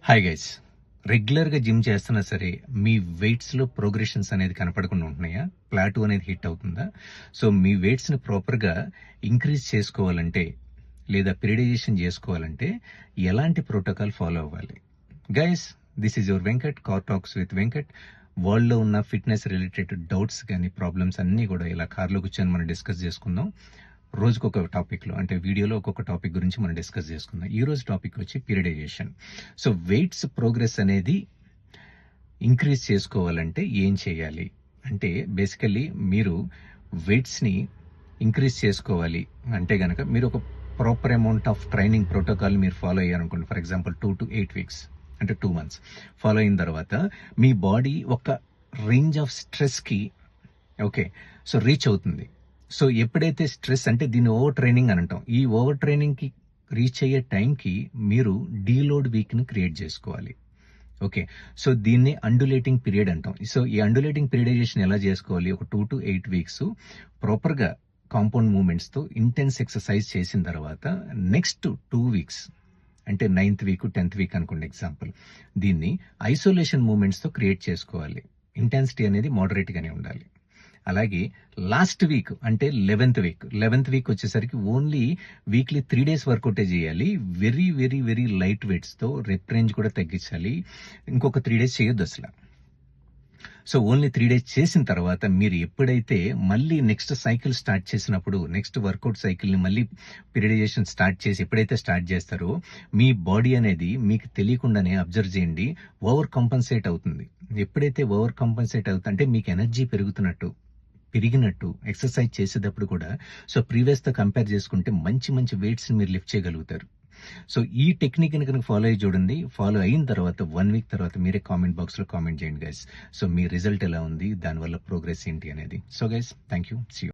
Hi guys. రెగ్యులర్‌గా gym చేస్తున్నా సరే, మీ వెయిట్స్‌లో ప్రోగ్రెషన్స్ అనేది కనపడకుండా ఉంటున్నాయా? ప్లాటూ అనేది హిట్ అవుతుందా? సో, మీ వెయిట్స్‌ని ప్రాపర్‌గా ఇంక్రీజ్ చేసుకోవాలంటే, లేదా పీరియడైజేషన్ చేసుకోవాలంటే, ఎలాంటి ప్రోటోకాల్ ఫాలో అవ్వాలి? Guys, this is your Venkat, car talks with Venkat. వరల్డ్‌లో ఉన్న ఫిట్‌నెస్ రిలేటెడ్ డౌట్స్ గానీ, ప్రాబ్లమ్స్ అన్నీ కూడా ఇలా కార్‌లో కూర్చొని మనం డిస్కస్ చేసుకుందాం. రోజుకొక టాపిక్‌లో అంటే వీడియోలో ఒక్కొక్క టాపిక్ గురించి మనం డిస్కస్ చేసుకుందాం. ఈ రోజు టాపిక్ వచ్చి పీరియడైజేషన్. సో, వెయిట్స్ ప్రోగ్రెస్ అనేది ఇంక్రీజ్ చేసుకోవాలంటే ఏం చేయాలి? అంటే బేసికల్లీ మీరు వెయిట్స్‌ని ఇంక్రీజ్ చేసుకోవాలి అంటే గనక మీరు ఒక proper amount of training protocol మీరు ఫాలో అయ్యారనుకోండి. ఫర్ ఎగ్జాంపుల్ 2-8 వీక్స్ అంటే 2 మంత్స్ ఫాలో అయిన తర్వాత మీ బాడీ ఒక రేంజ్ ఆఫ్ స్ట్రెస్‌కి ఓకే. సో, రీచ్ అవుతుంది. సో, ఎప్పుడైతే స్ట్రెస్ అంటే దీన్ని ఓవర్ ట్రైనింగ్ అని అంటాం. ఈ ఓవర్ ట్రైనింగ్‌కి రీచ్ అయ్యే టైంకి మీరు డీలోడ్ వీక్‌ని క్రియేట్ చేసుకోవాలి. ఓకే. సో, దీన్ని అండులేటింగ్ పీరియడ్ అంటాం. సో, ఈ అండులేటింగ్ పీరియడైజేషన్ ఎలా చేసుకోవాలి? ఒక 2-8 వీక్స్ ప్రాపర్‌గా కాంపౌండ్ మూవ్‌మెంట్స్‌తో ఇంటెన్స్ ఎక్సర్‌సైజ్ చేసిన తర్వాత నెక్స్ట్ 2 వీక్స్ అంటే 9థ్ వీక్, 10థ్ వీక్ అనుకోండి ఎగ్జాంపుల్. దీన్ని ఐసోలేషన్ మూవ్‌మెంట్స్‌తో క్రియేట్ చేసుకోవాలి. ఇంటెన్సిటీ అనేది మోడరేట్‌గానే ఉండాలి. అలాగే లాస్ట్ వీక్ అంటే 11థ్ వీక్ వచ్చేసరికి ఓన్లీ వీక్లీ 3 డేస్ వర్కౌటే చేయాలి. వెరీ, వెరీ, వెరీ లైట్ వెయిట్స్‌తో రెప్ రేంజ్ కూడా తగ్గించాలి. ఇంకొక 3 డేస్ చేయొద్దు అసల. సో, ఓన్లీ 3 డేస్ చేసిన తర్వాత మీరు ఎప్పుడైతే మళ్ళీ నెక్స్ట్ సైకిల్ స్టార్ట్ చేసినప్పుడు, నెక్స్ట్ వర్కౌట్ సైకిల్‌ని మళ్ళీ పీరియడైజేషన్ స్టార్ట్ చేసి ఎప్పుడైతే స్టార్ట్ చేస్తారో, మీ బాడీ అనేది మీకు తెలియకుండానే అబ్జర్వ్ చేయండి ఓవర్ కాంపెన్సేట్ అవుతుంది. ఎప్పుడైతే ఓవర్ కాంపెన్సేట్ అవుతుందంటే మీకు ఎనర్జీ పెరిగినట్టు ఎక్సర్సైజ్ చేసేటప్పుడు కూడా సో, ప్రీవియస్‌తో కంపేర్ చేసుకుంటే మంచి మంచి వెయిట్స్‌ని మీరు లిఫ్ట్ చేయగలుగుతారు. సో, ఈ టెక్నిక్‌ని కనుక ఫాలో అయ్యి చూడండి. ఫాలో అయిన తర్వాత 1 వీక్ తర్వాత మీరే కామెంట్ బాక్స్‌లో కామెంట్ చేయండి గైస్. సో, మీ రిజల్ట్ ఎలా ఉంది? దానివల్ల ప్రోగ్రెస్ ఏంటి అనేది. So guys, thank you. See you.